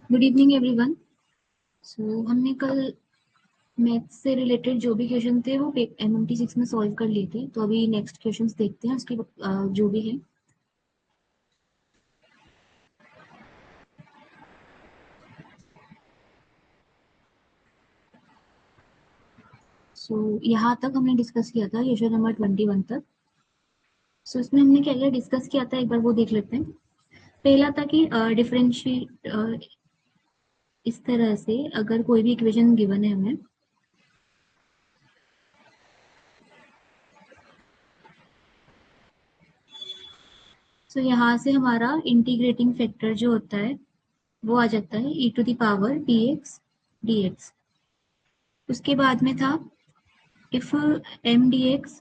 Good evening everyone. सो हमने कल maths से रिलेटेड जो भी क्वेश्चन थे वो एमएमटी 6 में सॉल्व कर लिए थे। तो अभी नेक्स्ट क्वेश्चंस देखते हैं उसके जो भी है। सो यहाँ तक हमने डिस्कस किया था क्वेश्चन नंबर 21 तक। सो इसमें हमने क्या क्या डिस्कस किया था एक बार वो देख लेते हैं। पहला था कि डिफरेंशिएट इस तरह से अगर कोई भी इक्वेशन गिवन है हमें, सो यहाँ से हमारा इंटीग्रेटिंग फैक्टर जो होता है वो आ जाता है e to the power dx dx। उसके बाद में था if m dx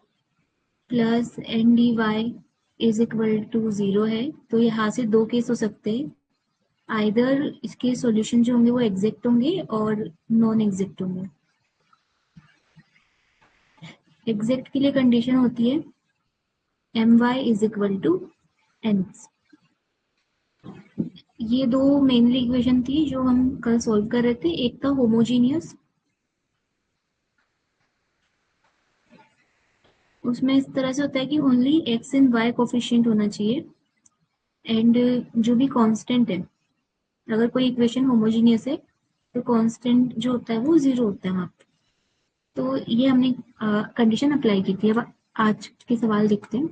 plus n d y is equal to 0 है, तो यहाँ से दो केस हो सकते हैं। आइदर इसके सॉल्यूशन जो होंगे वो एग्जैक्ट होंगे और नॉन एग्जैक्ट होंगे। एग्जैक्ट के लिए कंडीशन होती है m y is equal to n. ये दो मेनली इक्वेशन थी जो हम कल सॉल्व कर रहे थे। एक था होमोजीनियस, उसमें इस तरह से होता है कि only x and y coefficient होना चाहिए एंड जो भी कांस्टेंट है, अगर कोई इक्वेशन होमोजीनियस है तो कांस्टेंट जो होता है वो 0 होता है वहाँ पे। तो ये हमने कंडीशन अप्लाई की थी। अब आज के सवाल देखते हैं।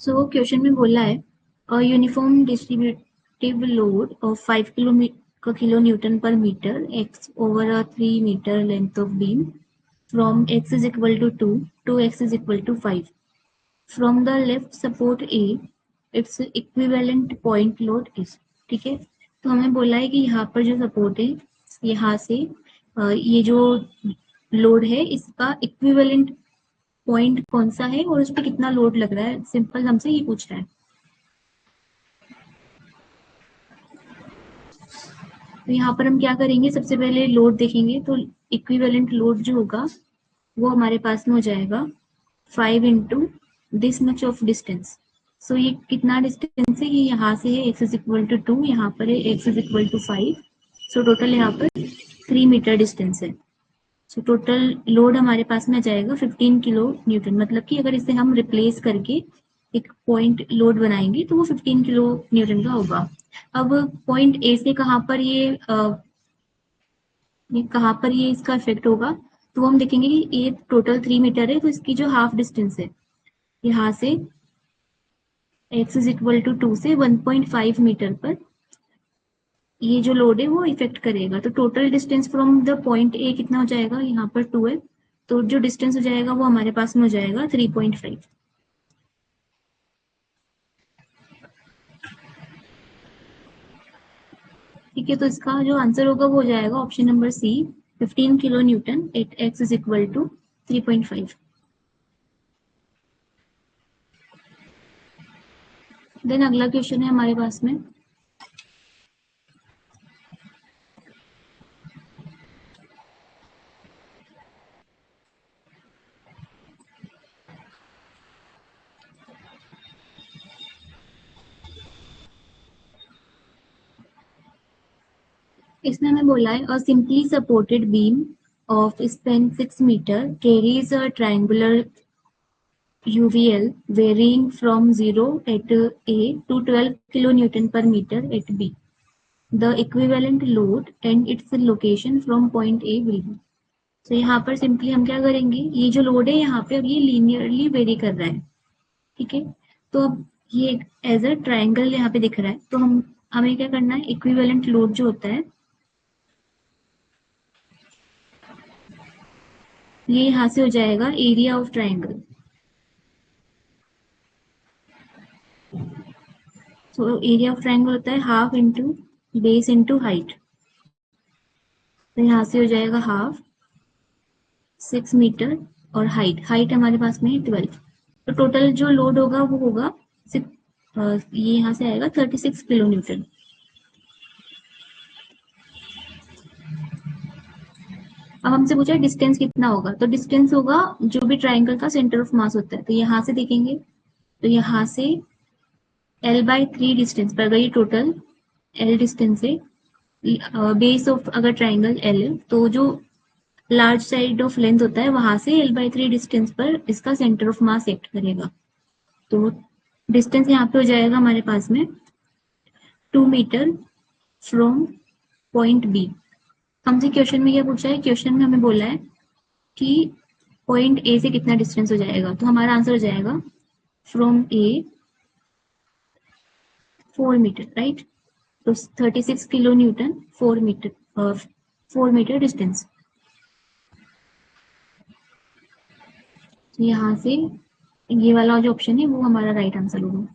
सो क्वेश्चन में बोला है a uniform distributive load of 5 kilo newton per metre x over a 3 metre length of beam from x is equal to 2 to x is equal to 5 from the left support A its equivalent point load is. ठीक है, तो हमें बोला है कि यहाँ पर जो सपोर्ट है यहाँ से ये जो लोड है इसका इक्विवेलेंट पॉइंट कौन सा है और उस पर कितना लोड लग रहा है। सिंपल हमसे ये पूछ रहा है। तो यहाँ पर हम क्या करेंगे, सबसे पहले लोड देखेंगे। तो इक्विवेलेंट लोड जो होगा वो हमारे पास में हो जाएगा 5 into this much of distance. So ये कितना डिस्टेंस है, ये यहाँ से है एक्स इज इक्वल टू 2, यहाँ पर है x is equal to 5। So total यहाँ पर 3 मीटर डिस्टेंस है। सो टोटल लोड हमारे पास में आ जाएगा 15 किलो न्यूटन। मतलब कि अगर इसे हम रिप्लेस करके एक पॉइंट लोड बनाएंगे तो वो 15 किलो न्यूटन का होगा। अब पॉइंट ए से कहाँ पर ये इसका इफेक्ट होगा, तो हम देखेंगे कि ये टोटल 3 मीटर है, तो इसकी जो हाफ डिस्टेंस है यहाँ से x इज इक्वल टू 2 से 1.5 मीटर पर ये जो लोड है वो इफेक्ट करेगा। तो total distance from the point A कितना हो जाएगा, यहाँ पर 2 है, तो जो डिस्टेंस हो जाएगा वो हमारे पास में हो जाएगा 3.5। ठीक है, तो इसका जो आंसर होगा वो हो जाएगा option number c, 15 kilo newton at x is equal to 3.5। Then अगला क्वेश्चन है हमारे पास में। इसमें हमें बोला है a simply supported beam of span 6 metre carries a triangular UVL varying from 0 at A to 12 kilonewton per meter at B. The equivalent load and its location from point A will be. तो यहाँ पर simply हम क्या करेंगे, ये जो load है यहाँ पे अब ये लीनियरली वेरी कर रहा है। ठीक है, तो अब ये एज अ ट्राइंगल यहाँ पे दिख रहा है, तो हम हमें क्या करना है, इक्विवेलेंट लोड जो होता है ये यहाँ से हो जाएगा एरिया ऑफ ट्राइंगल। तो एरिया ऑफ ट्राइंगल होता है half into base into height. तो यहाँ से हो जाएगा हाफ 6 मीटर और हाइट हाइट हमारे पास में है 12। तो टोटल जो लोड होगा वो होगा ये यहाँ से आएगा 36 किलो न्यूटन। अब हमसे पूछा डिस्टेंस कितना होगा, तो डिस्टेंस होगा जो भी ट्राइंगल का सेंटर ऑफ मास होता है, तो यहाँ से देखेंगे तो यहाँ से L/3 डिस्टेंस पर, अगर ये टोटल L डिस्टेंस है, बेस ऑफ अगर ट्राइंगल L है, तो जो लार्ज साइड ऑफ लेंथ होता है वहां से L/3 डिस्टेंस पर इसका सेंटर ऑफ मास एक्ट करेगा। तो डिस्टेंस यहाँ पे हो जाएगा हमारे पास में 2 मीटर फ्रॉम पॉइंट बी। हमसे क्वेश्चन में क्या पूछा है, क्वेश्चन में हमें बोला है कि पॉइंट ए से कितना डिस्टेंस हो जाएगा, तो हमारा आंसर हो जाएगा फ्रॉम ए 4 मीटर, राइट। तो 36 किलो न्यूटन 4 मीटर डिस्टेंस। यहाँ से ये वाला जो ऑप्शन है वो हमारा राइट आंसर होगा।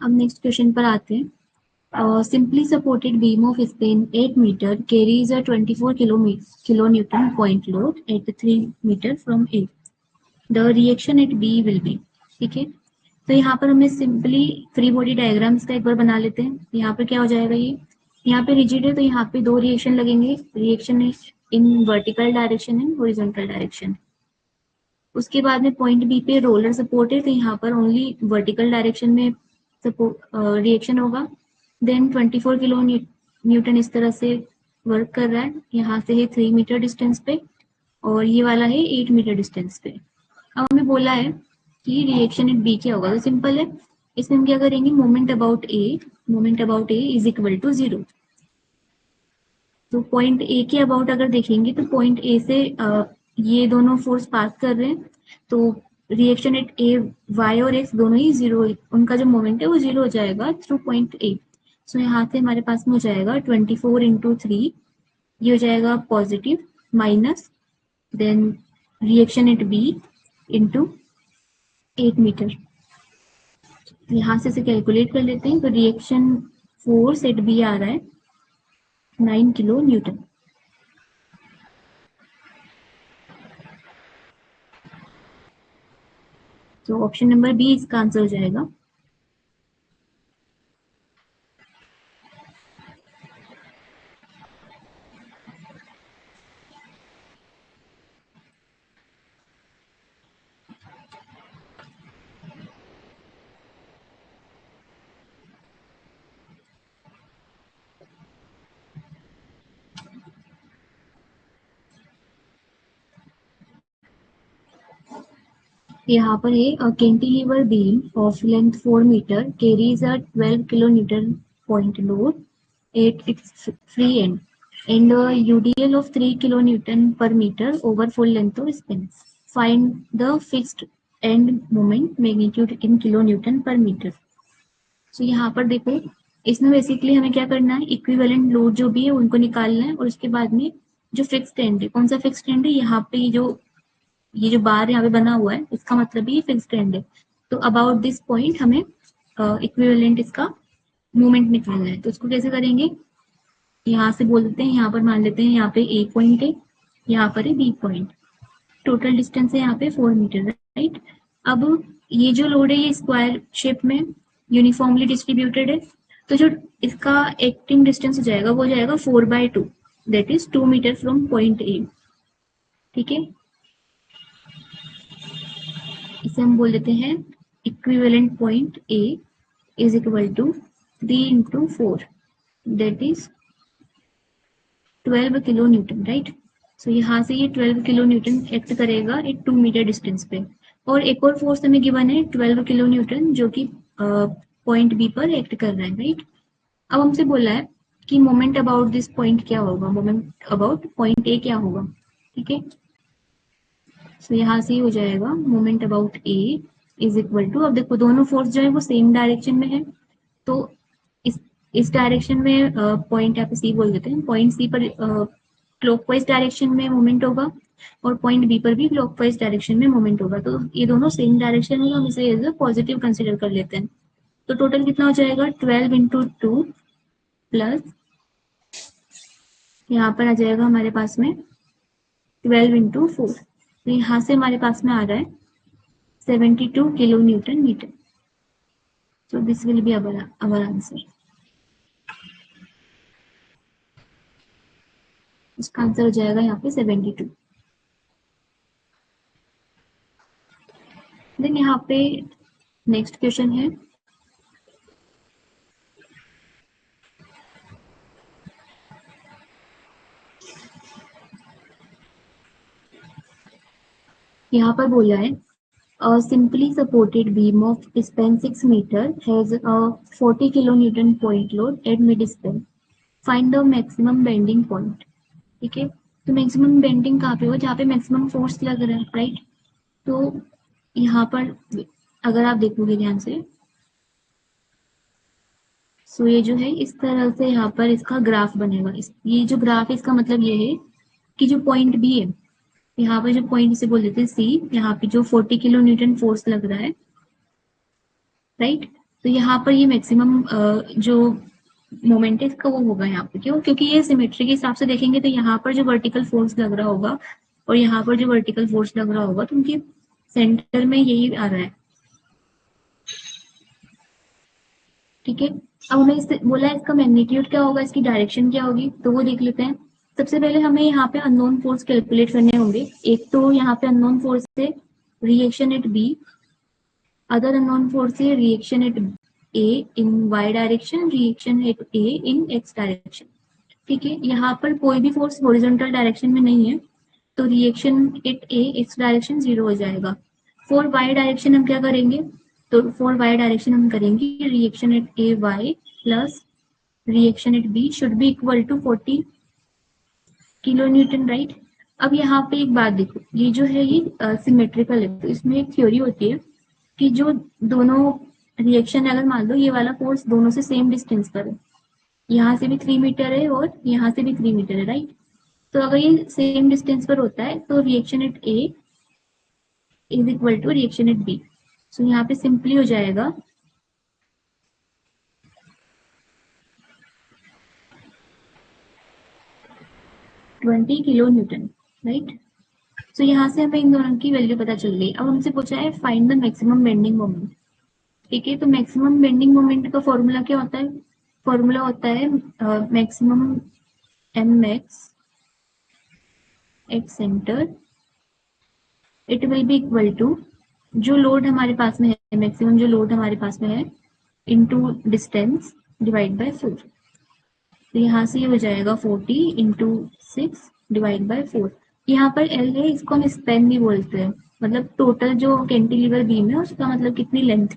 अब नेक्स्ट क्वेश्चन पर आते हैं। Simply supported beam of span 8 meter carries a 24 kilonewton point load at 3 meter from A. The reaction at B will be, ठीक है। तो यहाँ पर हमें सिंपली फ्री बॉडी डायग्राम्स का एक बार बना लेते हैं। यहाँ पे क्या हो जाएगा, ये यहाँ पे रिजिड है तो यहाँ पे दो रिएक्शन लगेंगे, reaction in vertical direction and horizontal direction. उसके बाद में पॉइंट बी पे रोलर सपोर्ट है, तो यहाँ पर ओनली वर्टिकल डायरेक्शन में रिएक्शन होगा। देन 24 किलो न्यूटन इस तरह से वर्क कर रहा है, यहाँ से है 3 मीटर डिस्टेंस पे और ये वाला है 8 मीटर डिस्टेंस पे। अब हमें बोला है कि रिएक्शन एट बी क्या होगा, तो सिंपल है, इसमें हम क्या करेंगे, moment about a is equal to 0। तो पॉइंट ए के अबाउट अगर देखेंगे तो पॉइंट ए से ये दोनों फोर्स पास कर रहे हैं, तो रिएक्शन एट ए वाई और एक्स दोनों ही जीरो, उनका जो मोमेंट है वो जीरो हो जाएगा थ्रू पॉइंट ए। सो यहाँ से हमारे पास में हो जाएगा 24 इंटू 3, ये हो जाएगा positive, minus then reaction at b into 8 metre. यहाँ से इसे कैलकुलेट कर लेते हैं, तो रिएक्शन फोर्स एट बी आ रहा है 9 किलो न्यूटन। तो ऑप्शन नंबर बी इसका आंसर हो जाएगा। यहाँ पर है cantilever beam of length 4 metre carries a 12 kilo newton point load at its free end and a UDL of 3 kilonewton per meter over full length of span. Find the fixed end moment magnitude in kilonewton per meter. So यहाँ पर देखो, इसमें basically हमें क्या करना है, equivalent load जो भी है उनको निकालना है और उसके बाद में जो फिक्स्ड एंड है, कौन सा फिक्स्ड एंड है, यहाँ पे ये जो बार यहाँ पे बना हुआ है इसका मतलब ये फिक्स्ड एंड है। तो अबाउट दिस पॉइंट हमें इक्विवेलेंट इसका मूवमेंट निकालना है। तो उसको कैसे करेंगे, यहाँ से बोल देते हैं, यहाँ पर मान लेते हैं यहाँ पे ए पॉइंट है, यहाँ पर है बी पॉइंट, टोटल डिस्टेंस है यहाँ पे 4 मीटर, राइट। अब ये जो लोड है ये स्क्वायर शेप में यूनिफॉर्मली डिस्ट्रीब्यूटेड है, तो जो इसका एक्टिंग डिस्टेंस हो जाएगा वो हो जाएगा 4/2, that is 2 metre from point A, ठीक है। इसे हम बोल देते हैं equivalent point A is equal to 3 into 4, that is 12 kilo newton, right. So यहाँ से ये 12 किलो न्यूटन एक्ट करेगा एक 2 मीटर डिस्टेंस पे, और एक और फोर्स हमें गिवन है 12 किलो न्यूटन जो कि पॉइंट बी पर एक्ट कर रहा है, राइट। अब हमसे बोला है कि मोमेंट अबाउट दिस पॉइंट क्या होगा, मोमेंट अबाउट पॉइंट ए क्या होगा, ठीक है। सो यहाँ से हो जाएगा moment about a is equal to, अब देखो दोनों फोर्स जो है वो सेम डायरेक्शन में है, तो इस डायरेक्शन में पॉइंट यहाँ पे सी बोल देते हैं, पॉइंट सी पर क्लॉकवाइज डायरेक्शन में मूवमेंट होगा और पॉइंट बी पर भी क्लॉकवाइज डायरेक्शन में मूवमेंट होगा, तो ये दोनों सेम डायरेक्शन में, हम इसे एज अ पॉजिटिव कंसिडर कर लेते हैं। तो टोटल कितना हो जाएगा 12 इंटू 2 प्लस यहाँ पर आ जाएगा हमारे पास में 12 इंटू 4, तो यहाँ से हमारे पास में आ रहा है 72 kilo newton metre. So this will be our answer. इसका आंसर हो जाएगा यहाँ पे 72। देन यहाँ पे नेक्स्ट क्वेश्चन है, यहाँ पर बोला है a simply supported beam of span 6 meter has a 40 kilonewton point load at mid span. Find the maximum bending point. ठीक है, तो मैक्सिमम बेंडिंग कहाँ पे हो, जहाँ पे मैक्सिमम फोर्स लग रहा है, राइट। तो यहाँ पर अगर आप देखोगे ध्यान से, सो ये जो है इस तरह से यहाँ पर इसका ग्राफ बनेगा। ये जो ग्राफ है इसका मतलब ये है कि जो पॉइंट बी है, यहाँ पर जो पॉइंट से बोल देते हैं सी, यहाँ पे जो 40 किलो न्यूटन फोर्स लग रहा है, राइट। तो यहाँ पर ये मैक्सिमम जो मोमेंट है इसका वो होगा यहाँ पे, क्यों, क्योंकि ये सिमेट्री के हिसाब से देखेंगे तो यहाँ पर जो वर्टिकल फोर्स लग रहा होगा और यहाँ पर जो वर्टिकल फोर्स लग रहा होगा, तो उनके सेंटर में यही आ रहा है। ठीक है, अब हमें बोला है इसका मैग्नीट्यूड क्या होगा, इसकी डायरेक्शन क्या होगी, तो वो देख लेते हैं। सबसे पहले हमें यहाँ पे अननोन फोर्स कैलकुलेट करने होंगे। एक तो यहाँ पे अननोन फोर्स है reaction at B, other unknown force है reaction at A in y direction, reaction at A in x direction. ठीक है, यहाँ पर कोई भी फोर्स हॉरिजॉन्टल डायरेक्शन में नहीं है, तो reaction at A x direction 0 हो जाएगा। फॉर वाई डायरेक्शन हम क्या करेंगे, तो फॉर वाई डायरेक्शन हम करेंगे reaction at a y plus reaction at b should be equal to 40 kilo newton, right. अब यहाँ पे एक बात देखो, ये जो है ये सिमेट्रिकल है, तो इसमें एक थ्योरी होती है कि जो दोनों रिएक्शन, अगर मान लो ये वाला फोर्स दोनों से सेम डिस्टेंस पर है, यहाँ से भी 3 मीटर है और यहाँ से भी 3 मीटर है, राइट। तो अगर ये सेम डिस्टेंस पर होता है तो reaction at A is equal to reaction at B. So यहाँ पे सिंपली हो जाएगा 20 किलो न्यूटन, राइट। सो यहाँ से हमें इन दोनों की वैल्यू पता चल गई। अब हमसे पूछा है find the maximum bending moment. ठीक है, तो मैक्सिमम बेंडिंग मोमेंट का फॉर्मूला क्या होता है, फॉर्मूला होता है maximum m max at centre, it will be equal to जो लोड हमारे पास में है, मैक्सिमम जो लोड हमारे पास में है इनटू डिस्टेंस डिवाइड बाय 4। तो यहाँ से ये हो जाएगा 40 इंटू 6 डिवाइड बाय 4। यहाँ पर एल है, इसको हम स्पैन भी बोलते हैं, मतलब टोटल जो कैंटिलीवर बीम है उसका मतलब कितनी लेंथ,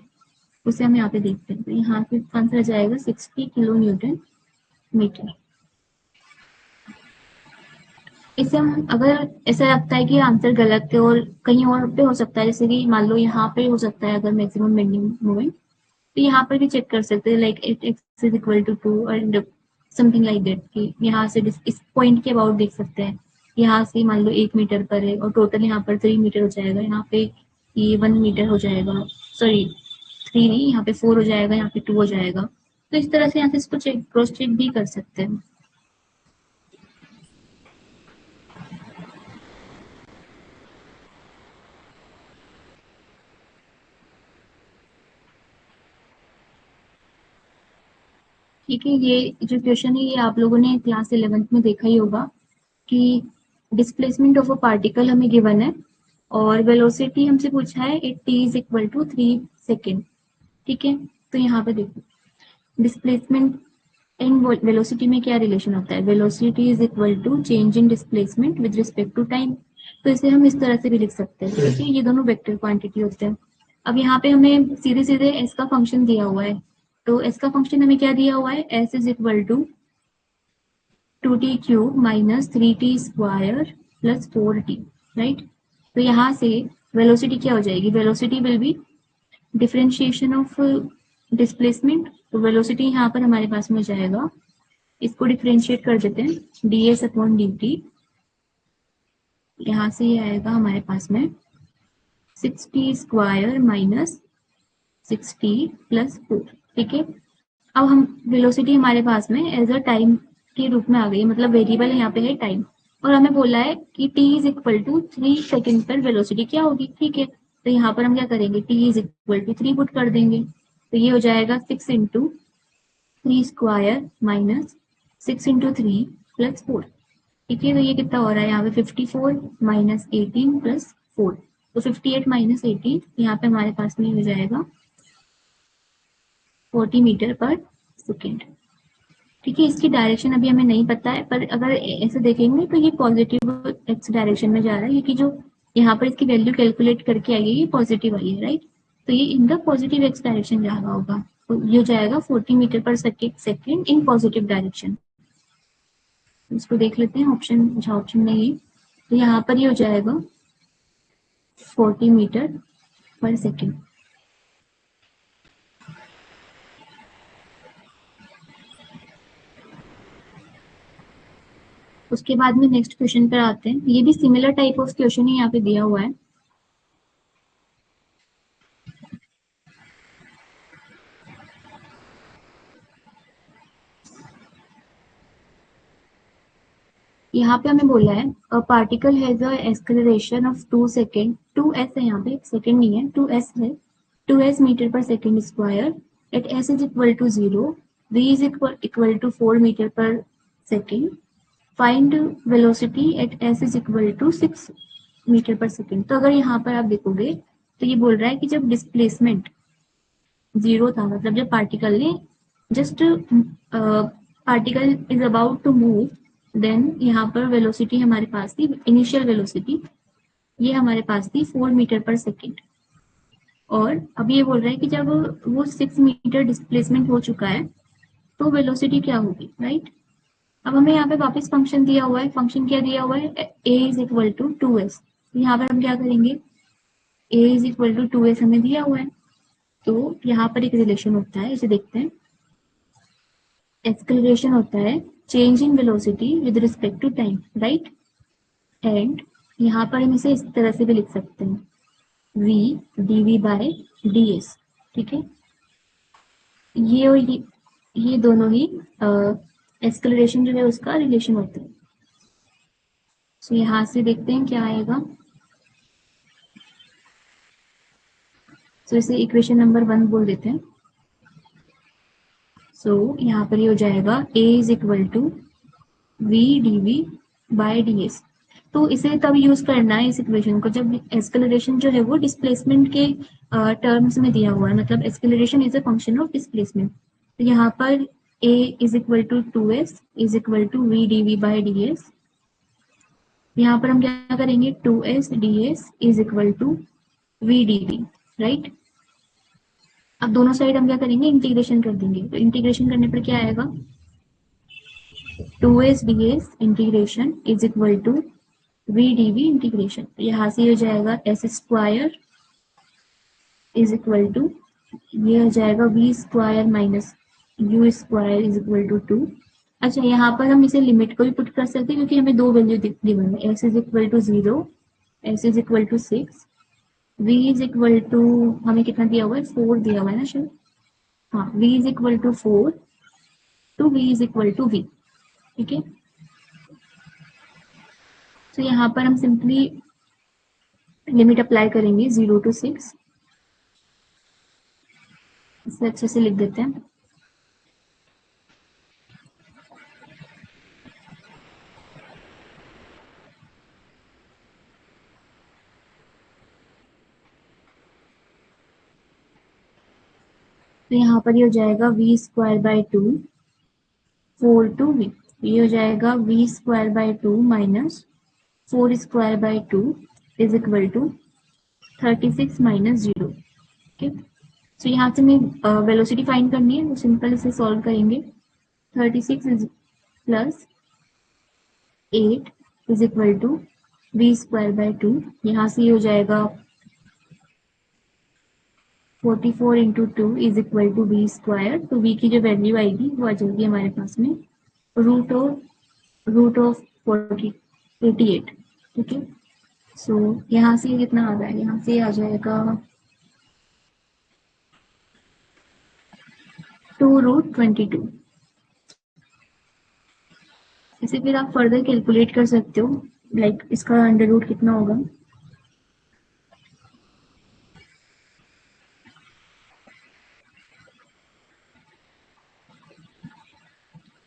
उसे हम यहाँ पे देखते हैं। तो यहाँ पे आंसर आ जाएगा 60 किलो न्यूटन मीटर। इसे हम, अगर ऐसा लगता है कि आंसर गलत है और कहीं और पे हो सकता है, जैसे कि मान लो यहाँ पे हो सकता है अगर मैक्सिमम बेंडिंग मोमेंट, तो यहाँ पर भी चेक कर सकते हैं, like it x is equal to 2 and something like that, कि यहाँ से इस पॉइंट के अबाउट देख सकते हैं। यहाँ से मान लो 1 मीटर पर है और टोटल यहाँ पर 3 मीटर हो जाएगा, यहाँ पे ये 1 मीटर हो जाएगा, सॉरी 3 नहीं, यहाँ पे 4 हो जाएगा, यहाँ पे 2 हो जाएगा। तो इस तरह से यहाँ से इसको चेक, क्रॉस चेक भी कर सकते हैं। ठीक है, ये जो क्वेश्चन है ये आप लोगों ने क्लास 11th में देखा ही होगा कि डिस्प्लेसमेंट ऑफ अ पार्टिकल हमें गिवन है और वेलोसिटी हमसे पूछा है at t is equal to 3 second. ठीक है, तो यहाँ पे देखो डिस्प्लेसमेंट एंड वेलोसिटी में क्या रिलेशन होता है, velocity is equal to change in displacement with respect to time. तो इसे हम इस तरह से भी लिख सकते हैं, ठीक है, ये दोनों वेक्टर क्वांटिटी होते हैं। अब यहाँ पे हमें सीधे सीधे एस का फंक्शन दिया हुआ है, तो एस का फंक्शन हमें क्या दिया हुआ है, s is equal to 2t cube minus 3t square plus 4t, right. तो यहाँ से वेलोसिटी क्या हो जाएगी, velocity will be differentiation of displacement. तो वेलोसिटी यहाँ पर हमारे पास में हो जाएगा, इसको डिफरेंशिएट कर देते हैं ds अपॉन dt यहाँ से ये आएगा हमारे पास में 60 स्क्वायर माइनस 60 प्लस 4। ठीक है, अब हम वेलोसिटी हमारे पास में एज अ टाइम के रूप में आ गई, मतलब वेरिएबल यहाँ पे है टाइम, और हमें बोला है कि t is equal to 3 second पर वेलोसिटी क्या होगी। ठीक है, तो यहाँ पर हम क्या करेंगे, t is equal to 3 put कर देंगे, तो ये हो जाएगा 6 into 3 square minus 6 into 3 plus 4। ठीक है, तो ये कितना हो रहा है यहाँ पे 54 माइनस 18 प्लस 4, तो 58 माइनस 18 यहाँ पे हमारे पास में हो जाएगा 40 मीटर पर सेकेंड। ठीक है, इसकी डायरेक्शन अभी हमें नहीं पता है, पर अगर ऐसे देखेंगे तो ये पॉजिटिव एक्स डायरेक्शन में जा रहा है, क्योंकि जो यहाँ पर इसकी वैल्यू कैलकुलेट करके आई है ये पॉजिटिव आई है, राइट। तो ये in the positive x direction जा रहा होगा, तो ये हो जाएगा 40 metre per second in positive direction. इसको देख लेते हैं, ऑप्शन अच्छा ऑप्शन नहीं है, तो यहाँ पर ये हो जाएगा 40 मीटर पर सेकेंड। उसके बाद में नेक्स्ट क्वेश्चन पर आते हैं, ये भी सिमिलर टाइप ऑफ क्वेश्चन ही यहाँ पे दिया हुआ है। यहाँ पे हमें बोला है a particle has a acceleration of 2 second, 2s है यहाँ पे, सेकेंड नहीं है, 2s है, 2s metre per second square at s is equal to 0, v is equal to 4 metre per second, find velocity at s is equal to 6 metre per second. तो अगर यहाँ पर आप देखोगे तो ये बोल रहा है कि जब डिस्प्लेसमेंट 0 था, मतलब जब पार्टिकल ने just particle is about to move, then यहाँ पर वेलोसिटी हमारे पास थी, इनिशियल वेलोसिटी ये हमारे पास थी 4 मीटर पर सेकेंड, और अब ये बोल रहा है कि जब वो 6 मीटर डिस्प्लेसमेंट हो चुका है तो वेलोसिटी क्या होगी, राइट। अब हमें यहाँ पे वापस फंक्शन दिया हुआ है, फंक्शन क्या दिया हुआ है, a is equal to 2s। यहाँ पर हम क्या करेंगे, a is equal to 2s हमें दिया हुआ है, तो यहाँ पर एक रिलेशन होता है, इसे देखते हैं। एक्सेलरेशन होता है change in velocity with respect to time, right. And यहाँ पर हम इसे इस तरह से भी लिख सकते हैं, v dv बाय ds। ठीक है, ये और ये दोनों ही एक्सेलरेशन जो है उसका रिलेशन होता है। तो यहाँ से देखते हैं क्या आएगा, तो इसे इक्वेशन नंबर 1 बोल देते हैं। सो यहाँ पर ये हो जाएगा a is equal to v dv by ds। तो इसे तब यूज करना है इस इक्वेशन को जब एक्सेलरेशन जो है वो डिस्प्लेसमेंट के टर्म्स में दिया हुआ है, मतलब acceleration is a function of displacement. तो यहाँ पर a is equal to 2s is equal to v dv by ds। यहाँ पर हम क्या करेंगे, 2s ds is equal to v dv, right. अब दोनों साइड हम क्या करेंगे, इंटीग्रेशन कर देंगे, तो इंटीग्रेशन करने पर क्या आएगा, 2s ds integration is equal to v dv integration, यहाँ से हो जाएगा s square is equal to, ये हो जाएगा v square minus u square is equal to 2। अच्छा, यहाँ पर हम इसे लिमिट को भी पुट कर सकते हैं, क्योंकि हमें दो वैल्यू गिवन है, s is equal to 0, s is equal to 6, v is equal to हमें कितना दिया हुआ है, 4 दिया हुआ है ना शायद, हाँ, v is equal to 4 to v is equal to v। ठीक है, तो यहाँ पर हम सिंपली लिमिट अप्लाई करेंगे 0 टू 6, इसे अच्छे से लिख देते हैं। तो यहाँ पर ये हो जाएगा v square by 2 4 to v, ये हो जाएगा v square by 2 minus 4 square by 2 is equal to 36 minus 0। ठीक है, तो यहाँ से हमें वेलोसिटी फाइंड करनी है, तो सिंपल इसे सॉल्व करेंगे, 36 is plus 8 is equal to v square by 2, यहाँ से ये हो जाएगा 44 into 2 is equal to v square, तो v की जो वैल्यू आएगी वो आ जाएगी हमारे पास में रूट ऑफ 48। ठीक है, सो यहाँ से कितना आ रहा है, यहाँ से आ जाएगा 2√22। इसे फिर आप फर्दर कैलकुलेट कर सकते हो, लाइक इसका अंडर रूट कितना होगा।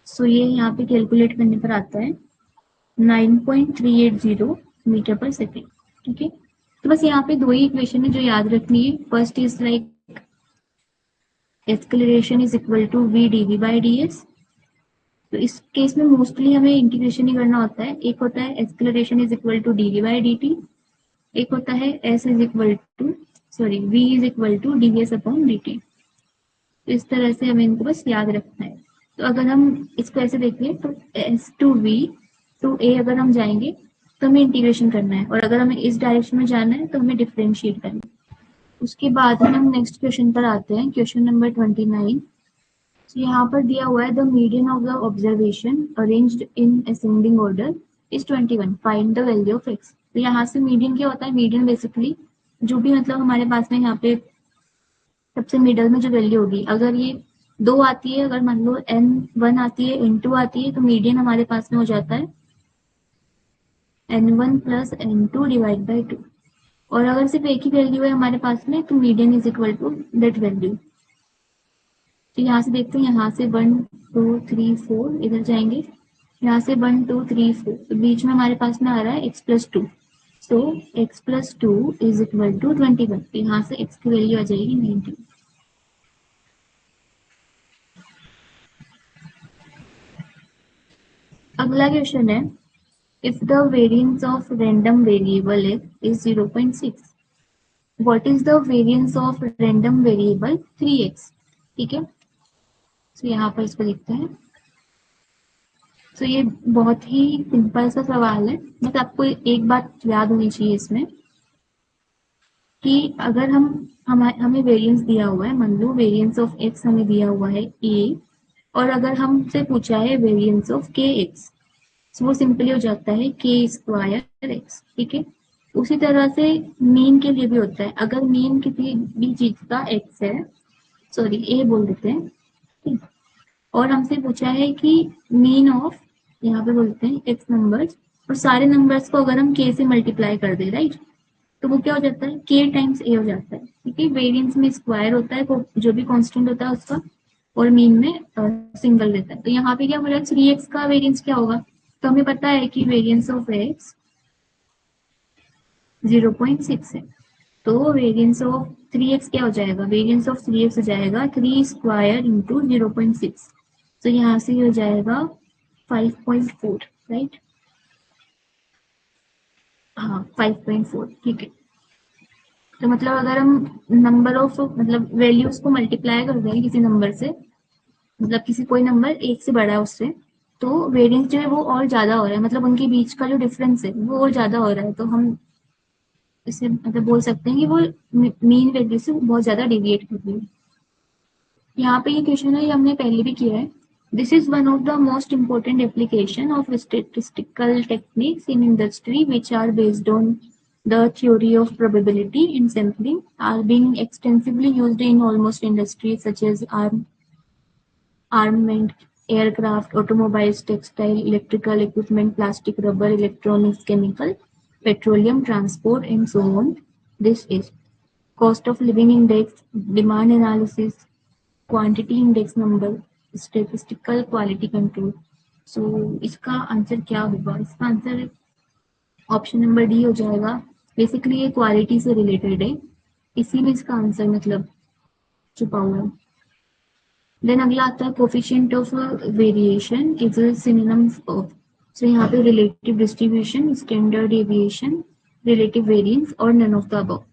सो ये यहाँ पे कैलकुलेट करने पर आता है 9.380 मीटर पर सेकेंड। ठीक है, तो बस यहाँ पे दो ही इक्वेशन है जो याद रखनी है। First is like acceleration is equal to v d v by d s. तो इस केस में मोस्टली हमें इंटीग्रेशन ही करना होता है। एक होता है acceleration is equal to d v by d t, एक होता है s is equal to sorry v is equal to d s upon d t. तो इस तरह से हमें इनको बस याद रखना है। तो अगर हम इसको ऐसे देखें तो एस टू वी टू ए अगर हम जाएंगे तो हमें इंटीग्रेशन करना है, और अगर हमें इस डायरेक्शन में जाना है तो हमें डिफरेंशिएट करना है। उसके बाद में हम नेक्स्ट क्वेश्चन पर आते हैं, क्वेश्चन नंबर 29। तो यहाँ पर दिया हुआ है the median of the observation arranged in ascending order is 21, find the value of x. तो यहाँ से मीडियन क्या होता है, मीडियन बेसिकली जो भी मतलब हमारे पास में यहाँ पे सबसे मिडल में जो वैल्यू होगी, अगर ये 2 आती है, अगर मान लो n1 आती है n2 आती है, तो मीडियन हमारे पास में हो जाता है n1 plus n2 divide by 2। और अगर सिर्फ एक ही वैल्यू है हमारे पास में तो median is equal to that value. तो यहाँ से देखते हैं, यहाँ से 1 2 3 4 इधर जाएंगे, यहाँ से 1 2 3 4, तो बीच में हमारे पास में आ रहा है x+2। So x+2 is equal to 21। तो यहाँ से x की वैल्यू आ जाएगी 19। अगला क्वेश्चन है, if the variance of random variable is 0.6, what is the variance of random variable 3x। ठीक है, तो यहाँ पर इसको देखते हैं। तो ये बहुत ही सिंपल सा सवाल है, बस आपको एक बात याद होनी चाहिए इसमें कि अगर हमें वेरिएंस दिया हुआ है, मान लो वेरिएंस ऑफ एक्स हमें दिया हुआ है ए, और अगर हमसे पूछा है वेरिएंस ऑफ के एक्स, तो वो सिंपली हो जाता है के स्क्वायर एक्स। ठीक है, उसी तरह से मीन के लिए भी होता है। अगर मीन किसी भी चीज का एक्स है, सॉरी ए बोल देते हैं, ठीक, और हमसे पूछा है कि मीन ऑफ, यहाँ पे बोलते हैं एक्स नंबर्स, और सारे नंबर्स को अगर हम के से मल्टीप्लाई कर दे, राइट, तो वो क्या हो जाता है, के टाइम्स ए हो जाता है। ठीक है, वेरिएंस में स्क्वायर होता है, जो भी कांस्टेंट होता है उसका, और मीन में सिंगल रहता है। तो यहाँ पे क्या बोला, 3x का वेरिएंस क्या होगा, तो हमें पता है कि वेरिएंस ऑफ एक्स 0.6 है। तो वेरिएंस ऑफ 3x क्या हो जाएगा, वेरिएंस ऑफ 3x हो जाएगा 3 स्क्वायर इंटू 0.6। तो यहाँ से हो जाएगा 5.4, राइट, हाँ 5.4। ठीक है, तो मतलब अगर हम नंबर ऑफ मतलब वैल्यूज को मल्टीप्लाई कर रहे हैं किसी नंबर से, मतलब किसी कोई नंबर एक से बड़ा है उससे, तो वेरिएंस जो है वो और ज्यादा हो रहा है, मतलब उनके बीच का जो डिफरेंस है वो और ज्यादा हो रहा है। तो हम इसे मतलब बोल सकते हैं कि वो मीन वैल्यू से बहुत ज्यादा डेविएट कर रही है। यहाँ पे ये क्वेश्चन है, ये हमने पहले भी किया है। This is one of the most important application of statistical techniques in industry which are based on the theory of probability in sampling, are being extensively used in almost industries such as armament, aircraft, automobiles, textile, electrical equipment, plastic, rubber, electronics, chemical, petroleum, transport, and so on. This is cost of living index, demand analysis, quantity index number, statistical quality control. So इसका answer क्या होगा, इसका answer option number D हो जाएगा। Basically ये quality से related है, इसी में इसका आंसर मतलब छुपा हुआ है। देन अगला आता है coefficient of variation is a synonym of, so यहाँ पे relative distribution, standard deviation, relative variance और none of the above.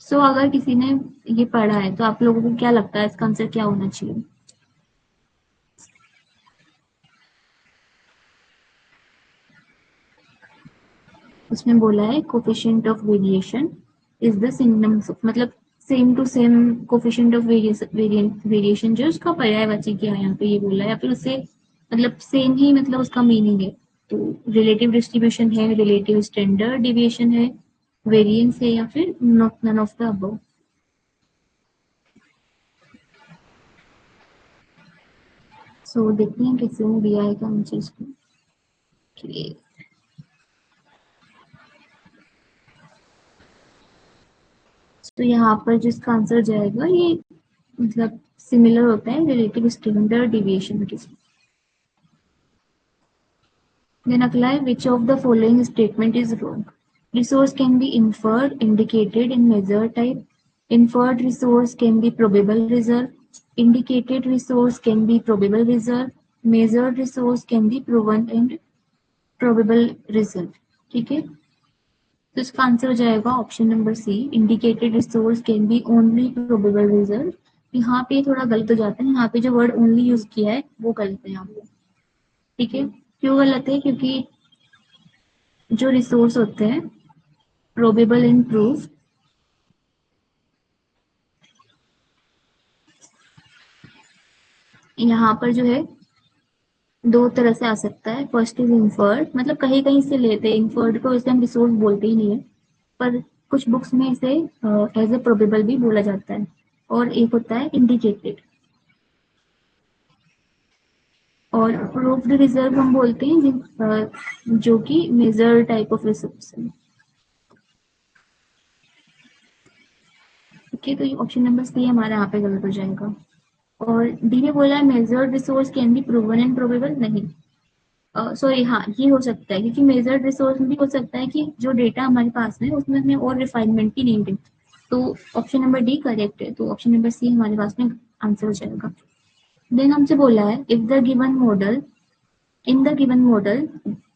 So अगर किसी ने ये पढ़ा है तो आप लोगों को क्या लगता है इसका आंसर क्या होना चाहिए। उसमें बोला है coefficient of variation is the synonym of, मतलब same to same coefficient of variation जो उसका पर्यायवाची क्या है, यहाँ पे ये बोला है, या फिर उससे मतलब सेम ही मतलब उसका मीनिंग है। तो रिलेटिव डिस्ट्रीब्यूशन है, रिलेटिव स्टैंडर्ड डिविएशन है, वेरिएंस है, या फिर नॉन ऑफ द अबव। सो देखते हैं किसी ने दिया है क्या मुझे इसको। तो यहाँ पर जिसका आंसर जाएगा ये मतलब सिमिलर होता है रिलेटिव स्टैंडर्ड डिविएशन के साथ। Then apply which of the following statement is wrong. Resource can be inferred, indicated in measure type. Inferred resource can be probable reserve. Indicated resource can be probable reserve. Measured resource can be proven and probable reserve. ठीक है, तो इसका answer हो जाएगा option number C, indicated resource can be only probable reserve. यहाँ पे थोड़ा गलत हो जाता है, यहाँ पे जो वर्ड ओनली यूज किया है वो गलत है यहाँ पे। ठीक है, क्यों गलत है? क्योंकि जो रिसोर्स होते हैं प्रोबेबल एंड प्रूफ, यहाँ पर जो है दो तरह से आ सकता है। फर्स्ट इज इंफर्ड, मतलब कहीं कहीं से लेते हैं इंफर्ड को, इसे हम रिसोर्स बोलते ही नहीं है, पर कुछ बुक्स में इसे एज ए प्रोबेबल भी बोला जाता है। और एक होता है इंडिकेटेड, और प्रूफ्ड रिजर्व हम बोलते हैं जो कि मेजर टाइप ऑफ रिसोर्स है। ठीक है, तो ये ऑप्शन नंबर सी हमारा यहाँ पे गलत हो जाएगा। और डी में बोला है measured resource can B proven and probable, नहीं, सॉरी हाँ ये हो सकता है, क्योंकि मेजर्ड रिसोर्स में भी हो सकता है कि जो डेटा हमारे पास है उसमें हमें और रिफाइनमेंट की नीड है। तो ऑप्शन नंबर डी करेक्ट है, तो ऑप्शन नंबर सी हमारे पास में आंसर हो जाएगा। देन हमसे बोला है if the given model, in the given model,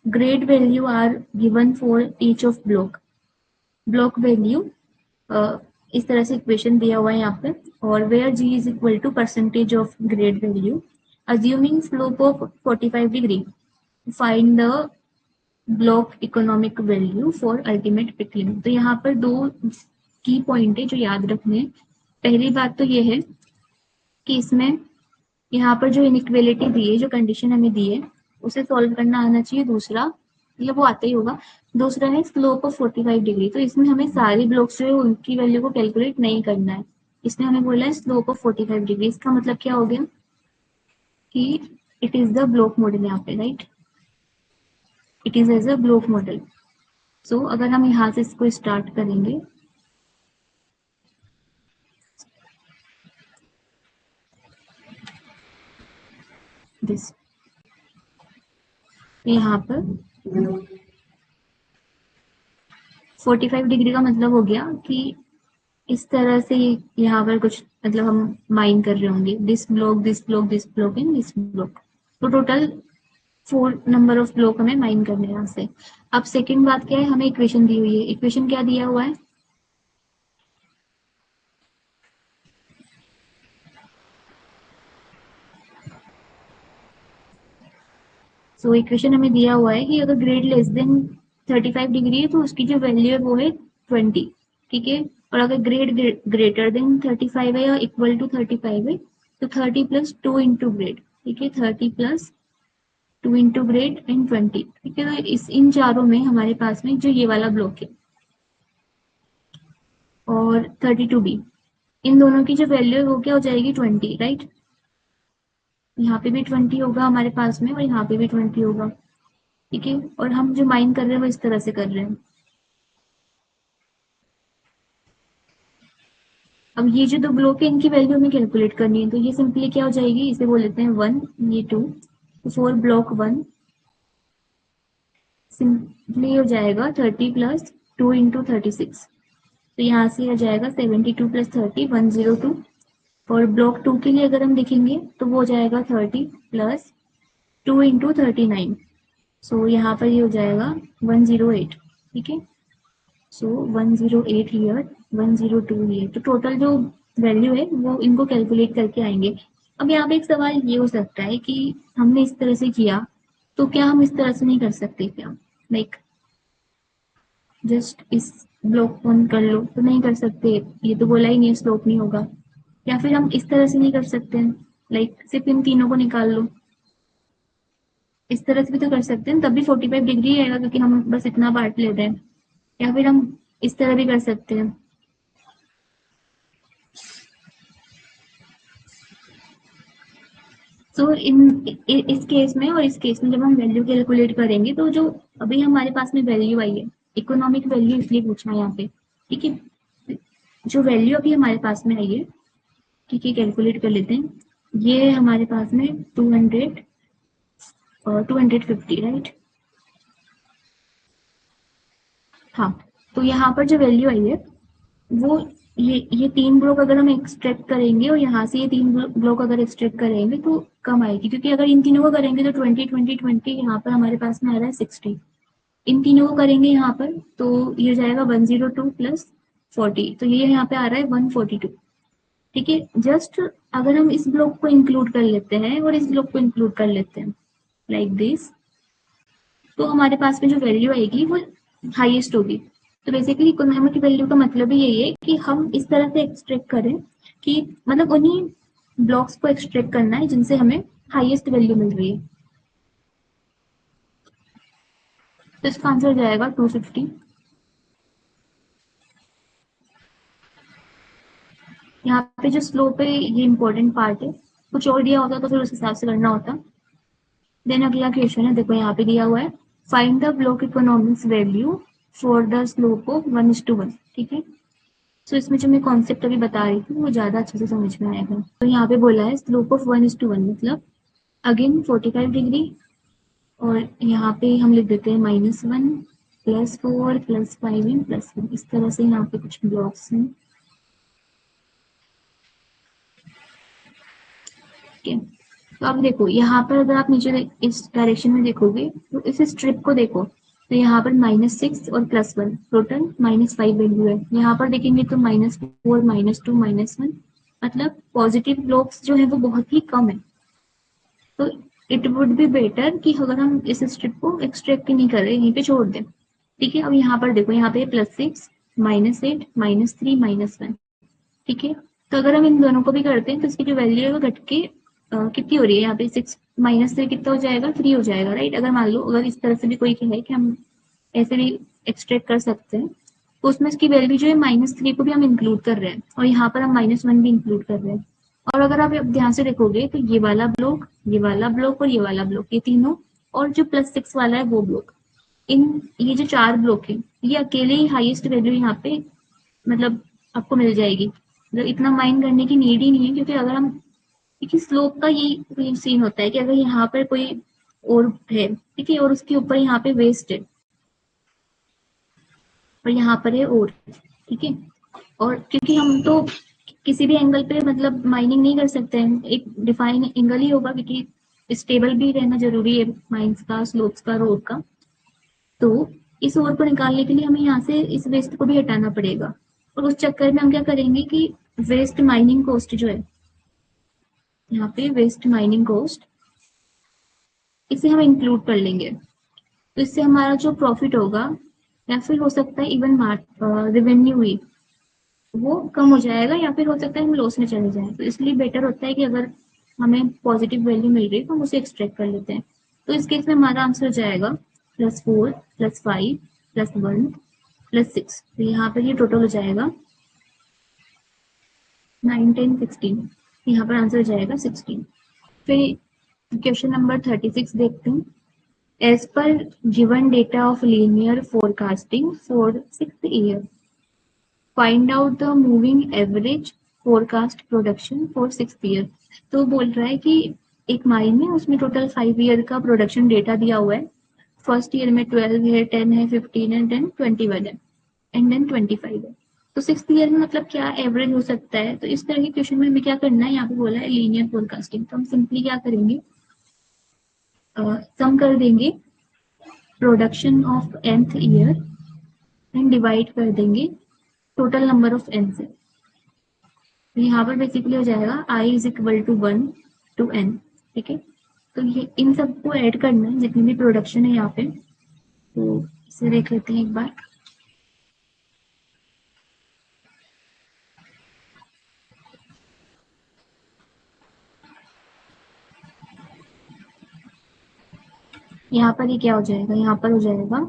grade value are given for each of block value, इस तरह से इक्वेशन दिया हुआ है यहाँ पे, और where g is equal to percentage of grade value, assuming slope of 45 degree, find the block economic value for ultimate peak limit। तो यहाँ पर दो की पॉइंट है जो याद रखने हैं। पहली बात तो ये है कि इसमें यहाँ पर जो इनइक्वेलिटी दी है, जो कंडीशन हमें दी है, उसे सॉल्व करना आना चाहिए। दूसरा, मतलब वो आता ही होगा। दूसरा है स्लोप ऑफ 45 डिग्री, तो इसमें हमें सारी ब्लॉक्स जो है उनकी वैल्यू को कैलकुलेट नहीं करना है। इसमें हमें बोला है स्लोप ऑफ 45 डिग्री, इसका मतलब क्या हो गया कि it is the block model यहाँ पे, right, it is as a block model. So अगर हम यहाँ से इसको स्टार्ट करेंगे, दिस यहाँ पर 45 डिग्री का मतलब हो गया कि इस तरह से यहाँ पर कुछ मतलब हम माइन कर रहे होंगे, this block this block this block and this block. तो टोटल 4 नंबर ऑफ ब्लॉक हमें माइन करने हैं यहाँ से। अब सेकंड बात क्या है, हमें इक्वेशन दी हुई है। इक्वेशन क्या दिया हुआ है? सो इक्वेशन हमें दिया हुआ है कि अगर ग्रेड लेस देन 35 डिग्री है तो उसकी जो वैल्यू है वो है 20। ठीक है, और अगर ग्रेड ग्रेटर देन 35 है या इक्वल टू 35 है तो 30 प्लस 2 इंटू ग्रेड। ठीक है, 30 प्लस 2 इंटू ग्रेड एंड 20। ठीक है, तो इस इन चारों में हमारे पास में जो ये वाला ब्लॉक है और 32 बी, इन दोनों की जो वैल्यू है वो क्या हो जाएगी? 20, राइट। यहाँ पे भी 20 होगा हमारे पास में और यहाँ पे भी 20 होगा। ठीक है, और हम जो माइन कर रहे हैं वो इस तरह से कर रहे हैं। अब ये जो दो ब्लॉक है इनकी वैल्यू हमें कैलकुलेट करनी है, तो ये सिंपली क्या हो जाएगी, इसे बोल लेते हैं 1, ये 2, तो फॉर ब्लॉक 1 सिंपली हो जाएगा 30 प्लस 2 इंटू 36, तो यहाँ से आ जाएगा 72 प्लस 30 102। और ब्लॉक 2 के लिए अगर हम देखेंगे तो वो हो जाएगा 30 प्लस 2 इंटू 39, सो यहाँ पर ये हो जाएगा 108। ठीक है, सो 108 ईयर 102 ईयर, तो टोटल जो वैल्यू है वो इनको कैलकुलेट करके आएंगे। अब यहाँ पे एक सवाल ये हो सकता है कि हमने इस तरह से किया तो क्या हम इस तरह से नहीं कर सकते क्या, लाइक जस्ट इस ब्लॉक ऑन कर लो, तो नहीं कर सकते, ये तो बोला ही नहीं स्लोप नहीं होगा। या फिर हम इस तरह से नहीं कर सकते, लाइक सिर्फ इन तीनों को निकाल लो। इस तरह से भी तो कर सकते हैं, तब भी 45 डिग्री आएगा क्योंकि हम बस इतना पार्ट ले रहे हैं। या फिर हम इस तरह भी कर सकते हैं। सो इस केस में और इस केस में जब हम वैल्यू कैलकुलेट करेंगे तो जो अभी हमारे पास में वैल्यू आई है, इकोनॉमिक वैल्यू इसलिए पूछना है यहाँ पे, ठीक है। जो वैल्यू अभी हमारे पास में आई है, ठीक है, कैलकुलेट कर लेते हैं। ये हमारे पास में 200 और 250, राइट। हाँ, तो यहाँ पर जो वैल्यू आई है वो, ये 3 ब्लॉक अगर हम एक्सट्रैक्ट करेंगे और यहाँ से ये 3 ब्लॉक अगर एक्सट्रैक्ट करेंगे तो कम आएगी, क्योंकि अगर इन तीनों को करेंगे तो 20 20 20, यहाँ पर हमारे पास में आ रहा है 60। इन तीनों को करेंगे यहाँ पर तो ये हो जाएगा 102 प्लस 40, तो ये यहाँ पे आ रहा है 142। ठीक है, जस्ट अगर हम इस ब्लॉक को इंक्लूड कर लेते हैं और इस ब्लॉक को इंक्लूड कर लेते हैं लाइक दिस, तो हमारे पास में जो वैल्यू आएगी वो हाईएस्ट होगी। तो बेसिकली इकोनॉमिक वैल्यू का मतलब ही यही है कि हम इस तरह से एक्सट्रैक्ट करें कि मतलब उन्हीं ब्लॉक्स को एक्सट्रैक्ट करना है जिनसे हमें हाईएस्ट वैल्यू मिल रही है। तो इसका आंसर हो जाएगा 250। यहाँ पे जो स्लोप है ये इंपॉर्टेंट पार्ट है, कुछ और दिया होता तो फिर उस हिसाब से करना होता। देन अगला क्वेश्चन है, देखो यहाँ पे दिया हुआ है, find the block economics value for the slope of 1:1। ठीक है, तो इसमें जो मैं कॉन्सेप्ट अभी बता रही थी वो ज्यादा अच्छे से समझ में आएगा। तो यहाँ पे बोला है स्लोप ऑफ 1:1 मतलब अगेन 45 डिग्री, और यहाँ पे हम लिख देते हैं -1 +4 +5 एंड +1। इस तरह से यहाँ पे कुछ ब्लॉक्स हैं। ठीक है, तो अब देखो यहाँ पर अगर आप नीचे इस डायरेक्शन में देखोगे तो इस स्ट्रिप को देखो, तो यहाँ पर -6 और +1 टोटल -5 वैल्यू है। यहाँ पर देखेंगे तो -4 -2 -1, मतलब पॉजिटिव ब्लॉक्स जो है वो बहुत ही कम है। तो इट वुड बी बेटर कि अगर हम इस स्ट्रिप को एक्सट्रैक्ट नहीं करें, यहीं पे छोड़ दें। ठीक है, अब यहाँ पर देखो, यहाँ पे +6 -8 -3 -1। ठीक है, तो अगर हम इन दोनों को भी करते हैं तो इसकी जो वैल्यू है वो घट के कितनी हो रही है, यहाँ पे 6 -3 कितना हो जाएगा, 3 हो जाएगा, राइट। अगर मान लो अगर इस तरह से भी कोई कहे कि हम ऐसे भी एक्सट्रैक्ट कर सकते हैं, तो उसमें इसकी वैल्यू जो है -3 को भी हम इंक्लूड कर रहे हैं और यहाँ पर हम -1 भी इंक्लूड कर रहे हैं। और अगर आप ध्यान से देखोगे तो ये वाला ब्लॉक, ये वाला ब्लॉक और ये वाला ब्लॉक, ये तीनों, और जो +6 वाला है वो ब्लॉक, इन ये जो 4 ब्लॉक है ये अकेले ही हाईएस्ट वैल्यू यहाँ पे मतलब आपको मिल जाएगी। मतलब इतना माइंड करने की नीड ही नहीं है, क्योंकि अगर हम, क्योंकि स्लोप का यही सीन होता है कि अगर यहाँ पर कोई और है, ठीक है, और उसके ऊपर यहाँ पे वेस्ट है और यहाँ पर है और, ठीक है, और क्योंकि हम तो किसी भी एंगल पे मतलब माइनिंग नहीं कर सकते हैं, एक डिफाइन एंगल ही होगा, क्योंकि स्टेबल भी रहना जरूरी है माइंस का, स्लोप्स का, रोड का। तो इस ओर को निकालने के लिए हमें यहाँ से इस वेस्ट को भी हटाना पड़ेगा, और उस चक्कर में हम क्या करेंगे कि वेस्ट माइनिंग कॉस्ट जो है, यहाँ पे वेस्ट माइनिंग कॉस्ट, इसे हम इंक्लूड कर लेंगे। तो इससे हमारा जो प्रॉफिट होगा या फिर हो सकता है इवन रेवेन्यू हुई वो कम हो जाएगा, या फिर हो सकता है हम लॉस में चले जाएं। तो इसलिए बेटर होता है कि अगर हमें पॉजिटिव वैल्यू मिल रही है तो हम उसे एक्सट्रैक्ट कर लेते हैं। तो इस केस में हमारा आंसर हो जाएगा +4 +5 +1 +6। तो यहाँ पर ये टोटल हो जाएगा 9 10 16। यहाँ पर आंसर हो जाएगा 16। फिर क्वेश्चन नंबर 36 देखते हैं। As per given data of linear forecasting for 6th year, find out the moving average forecast production for 6th year. तो बोल रहा है कि एक माइन है, उसमें टोटल 5 ईयर का प्रोडक्शन डेटा दिया हुआ है। फर्स्ट ईयर में 12 है, 10 है, 15 है, देन 21 है, एंड देन 25 है। तो 6th ईयर में मतलब क्या एवरेज हो सकता है, तो इस तरह के क्वेश्चन में हमें क्या करना है, यहाँ पे बोला है लीनियर फोरकास्टिंग, तो हम सिंपली क्या करेंगे, सम कर देंगे production of nth year and divide कर देंगे टोटल नंबर ऑफ एन से। तो यहाँ पर बेसिकली हो जाएगा i is equal to 1 to n। ठीक है, तो ये इन सबको ऐड करना है जितनी भी प्रोडक्शन है यहाँ पे। तो इसे देख लेते हैं एक बार। यहाँ पर ये क्या हो जाएगा, यहाँ पर हो जाएगा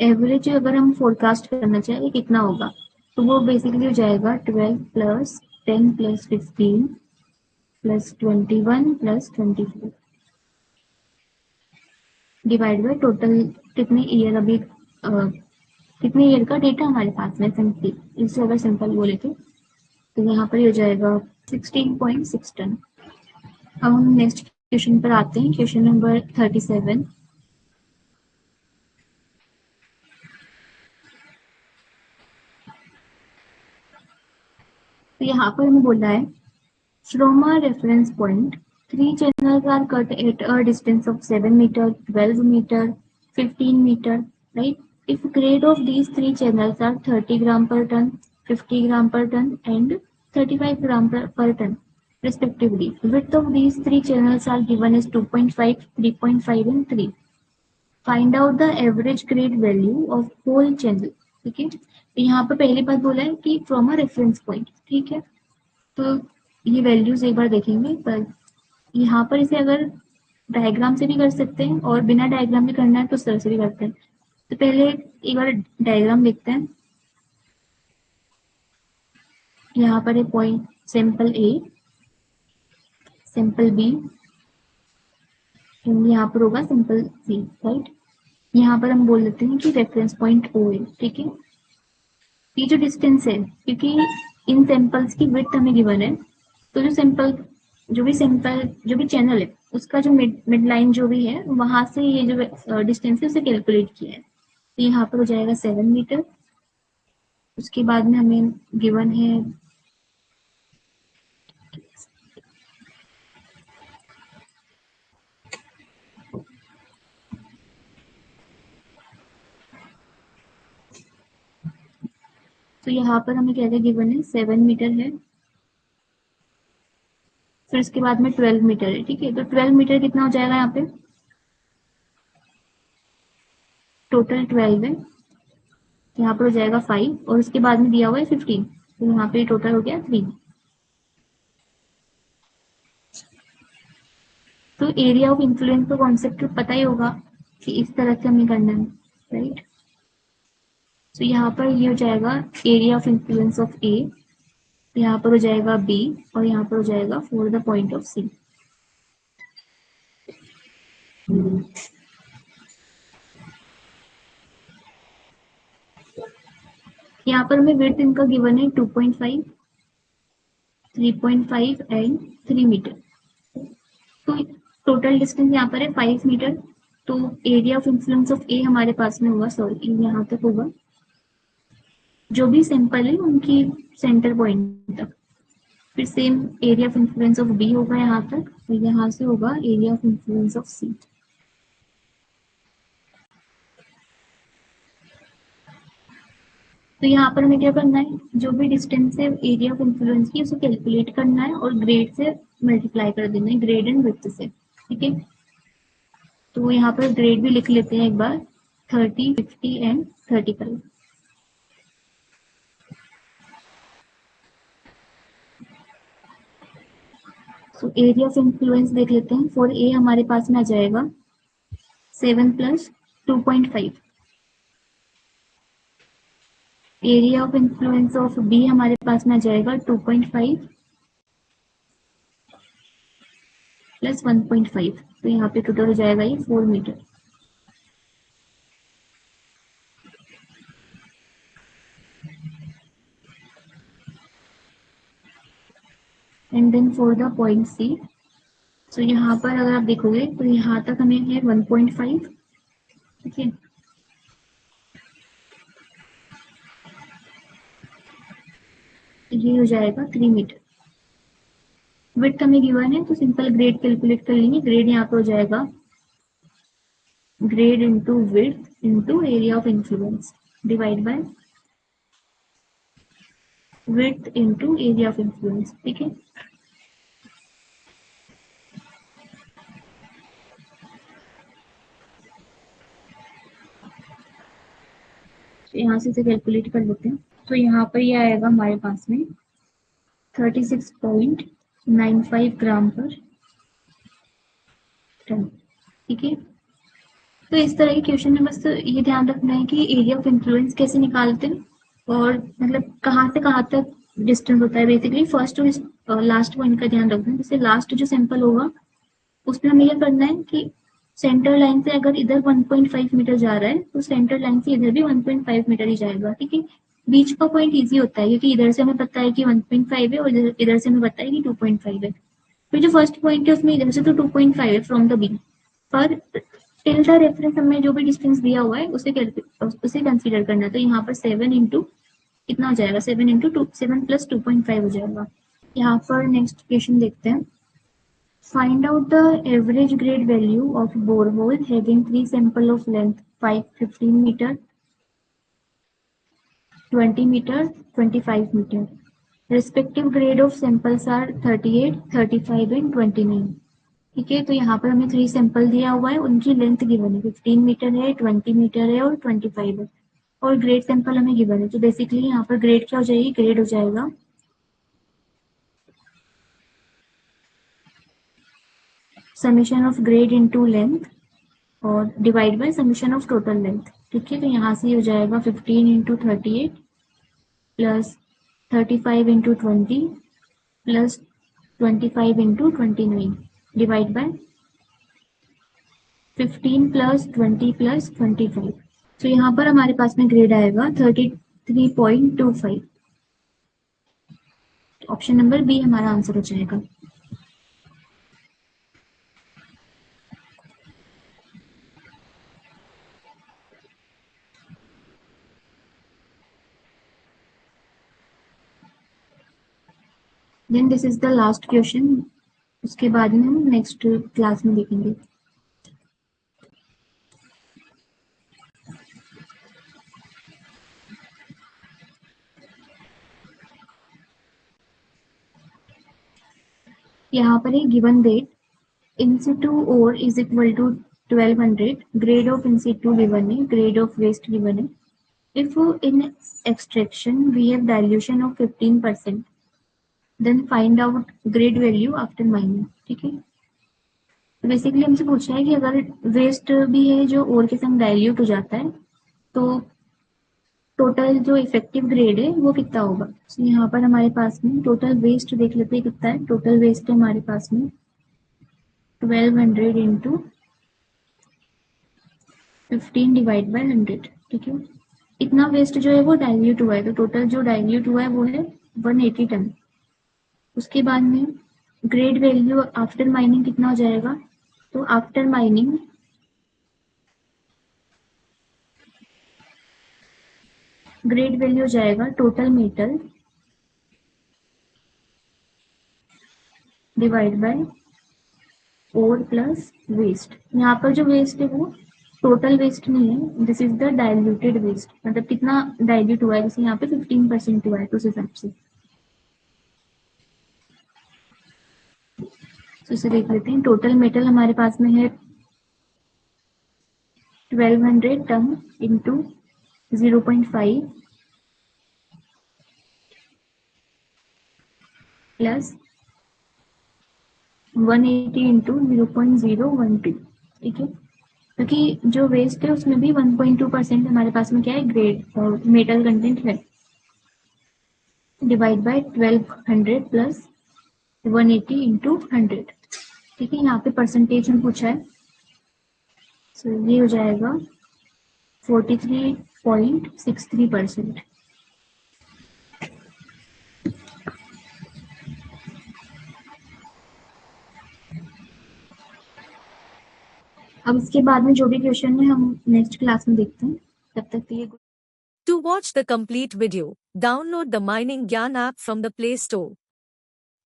एवरेज। अगर हम फोरकास्ट करना चाहें कितना होगा, तो वो बेसिकली हो जाएगा 12 plus 10 plus 15 plus 21 plus 24 divide by total कितने ईयर अभी कितने ईयर का डेटा हमारे पास में सिंपली, इससे अगर सिंपल बोले तो यहाँ पर हो जाएगा 16.6 टन। अब हम नेक्स्ट क्वेश्चन पर आते हैं, क्वेश्चन नंबर 37। तो यहाँ पर हमें बोला है from a reference point 3 channels are cut at a distance of 7 meter, 12 meter, 15 meter, right? If grade of these 3 channels are 30 gram per ton, 50 gram per ton and 35 gram per ton respectively, width of these 3 channels are given as 2.5, 3.5 and 3. Find out the average grade value of whole channel. ठीक है, तो यहाँ पर पहली बात बोला है कि फ्रॉम अ रेफरेंस पॉइंट, ठीक है। तो ये वैल्यूज एक बार देखेंगे, पर यहाँ पर इसे अगर डायग्राम से भी कर सकते हैं और बिना डायग्राम में करना है तो सर से भी करते हैं। तो पहले एक बार डायग्राम देखते हैं। यहाँ पर है पॉइंट सैंपल ए, सैंपल बी, यहाँ पर होगा सैंपल सी, राइट। यहाँ पर हम बोल देते हैं कि रेफरेंस पॉइंट ओ है, ठीक है। ये जो डिस्टेंस है, क्योंकि इन सैंपल्स की विड्थ हमें गिवन है, तो जो भी चैनल है उसका जो मिड लाइन जो भी है वहां से ये जो डिस्टेंस है उसे कैलकुलेट किया है। तो यहाँ पर हो जाएगा 7 मीटर। उसके बाद में हमें गिवन है तो यहाँ पर हमें क्या क्या गिवन है, 7 मीटर है, फिर उसके बाद में 12 मीटर है, ठीक है। तो 12 मीटर कितना हो जाएगा, यहाँ पे टोटल 12 है, यहाँ पर हो जाएगा 5 और उसके बाद में दिया हुआ है 15, तो यहाँ पे टोटल हो गया 3। तो एरिया ऑफ इन्फ्लुएंस का कॉन्सेप्ट पता ही होगा कि इस तरह से हमें करना है, राइट। तो यहाँ पर ये हो जाएगा एरिया ऑफ इन्फ्लुएंस ऑफ ए, यहाँ पर हो जाएगा बी और यहाँ पर हो जाएगा फॉर द पॉइंट ऑफ सी। यहाँ पर हमें विड्थ इनका गिवन है 2.5, 3.5 एंड 3 मीटर। तो टोटल डिस्टेंस यहाँ पर है 5 मीटर। तो एरिया ऑफ इन्फ्लुएंस ऑफ ए हमारे पास में होगा, सॉरी यहाँ तक होगा, जो भी सैंपल है उनकी सेंटर पॉइंट तक। फिर same area of influence of B होगा यहाँ तक, और यहाँ से होगा area of influence of C. तो यहाँ पर हमें क्या करना है, जो भी डिस्टेंस है एरिया ऑफ इन्फ्लुएंस की उसे कैलकुलेट करना है और ग्रेड से मल्टीप्लाई कर देना है, ग्रेड एंड विड्थ से, ठीक है। तो यहाँ पर ग्रेड भी लिख लेते हैं एक बार, 30, 50 एंड 35। तो एरिया ऑफ इन्फ्लुएंस देख लेते हैं। फॉर ए हमारे पास में आ जाएगा 7 plus 2.5। Area of influence of B हमारे पास में आ जाएगा 2.5 प्लस 1.5, तो यहाँ पे टोटल हो जाएगा ये 4 metre. And then for the point C, तो यहाँ पर अगर आप देखोगे तो यहाँ तक हमें है 1.5, ठीक है। ये हो जाएगा 3 मीटर। विड्थ हमें गिवन है तो सिंपल ग्रेड कैलकुलेट कर लेंगे। ग्रेड यहाँ पे हो जाएगा grade into width into area of influence divide by width into area of influence, ठीक है। तो यहाँ से इसे कैलकुलेट कर लेते हैं। तो यहाँ पर ये आएगा हमारे पास में 36.95 ग्राम पर टन, ठीक है। तो इस तरह के क्वेश्चन में बस ये ध्यान रखना है कि एरिया ऑफ इन्फ्लुएंस कैसे निकालते हैं और मतलब कहाँ से कहाँ तक डिस्टेंस होता है। बेसिकली फर्स्ट और लास्ट पॉइंट का ध्यान रखना है। जैसे लास्ट जो सैंपल होगा उसमें हमें ये करना है कि सेंटर लाइन से अगर इधर 1.5 मीटर जा रहा है तो सेंटर लाइन से इधर भी 1.5 मीटर ही जाएगा। ठीक है, बीच का पॉइंट इजी होता है क्योंकि इधर से हमें पता है कि 1.5 है और इधर इधर से हमें पता है कि 2.5 है। फिर जो फर्स्ट पॉइंट है उसमें इधर से तो 2.5 है फ्रॉम द बी, पर टिल द रेफरेंस हमें जो भी डिस्टेंस दिया हुआ है उसे कंसीडर करना है। तो यहाँ पर 7 इंटू कितना हो जाएगा, 7 इंटू 2, 7 प्लस 2.5 हो जाएगा। यहाँ पर नेक्स्ट क्वेश्चन देखते हैं। Find out the average grade value of borehole having three sample of length 5, 15 meter, 20 meter, 25 meter. Respective grade of samples are 38, 35 and 29. ठीक है, तो यहाँ पर हमें 3 सैंपल दिया हुआ है, उनकी लेंथ गिवन है, 15 मीटर है, 20 मीटर है और 25 है, और ग्रेड सैंपल हमें गिवन है। तो बेसिकली यहाँ पर ग्रेड क्या हो जाएगी, ग्रेड हो जाएगा summation of grade into length और divide by summation of total length. ठीक है, तो यहाँ से हो जाएगा 15 into 38 plus 35 into 20 plus 25 into 29 divide by 15 plus 20 plus 25। तो यहाँ पर हमारे पास में ग्रेड आएगा 33.25। ऑप्शन नंबर बी हमारा आंसर हो जाएगा। Then this is the last question, उसके बाद में हम नेक्स्ट क्लास में देखेंगे। यहाँ पर एक given rate in situ ore is equal to 1200, grade of in situ given है, grade of waste given है। If in extraction we have dilution of 15%, then find out grade value after mining। ठीक है, तो basically हमसे पूछा है कि अगर वेस्ट भी है जो ओर के संग डाइल्यूट हो जाता है तो टोटल जो इफेक्टिव ग्रेड है वो कितना होगा। तो यहाँ पर हमारे पास में टोटल वेस्ट देख लेते हैं कितना है। टोटल वेस्ट है हमारे पास में 1200 इंटू 15 डिवाइड बाय 100। ठीक है, इतना वेस्ट जो है वो डाइल्यूट हुआ है, तो टोटल जो डाइल्यूट हुआ है वो है 180 टन। उसके बाद में ग्रेड वैल्यू आफ्टर माइनिंग कितना हो जाएगा, तो आफ्टर माइनिंग ग्रेड वैल्यू हो जाएगा total metal divide by ore plus waste. यहाँ पर जो वेस्ट है वो टोटल वेस्ट नहीं है, this is the diluted waste, मतलब कितना डाइल्यूट हुआ है, जैसे यहाँ पे 15% हुआ है तो उस हिसाब से। तो इसे देख लेते हैं। टोटल मेटल हमारे पास में है 1200 टन इंटू 0.5 प्लस 180 इंटू 0.012। ठीक है, क्योंकि जो वेस्ट है उसमें भी 1.2% हमारे पास में क्या है, ग्रेड और मेटल कंटेंट है, डिवाइड बाय 1200 प्लस 180 इंटू 100। ठीक है, यहाँ पे परसेंटेज में पूछा है, तो ये हो जाएगा 43.63%। अब इसके बाद में जो भी क्वेश्चन है हम नेक्स्ट क्लास में देखते हैं। तब तक के लिए To watch the complete video, download the Mining Gyan app from the Play Store.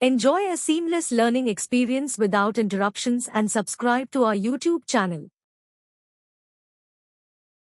Enjoy a seamless learning experience without interruptions and subscribe to our YouTube channel.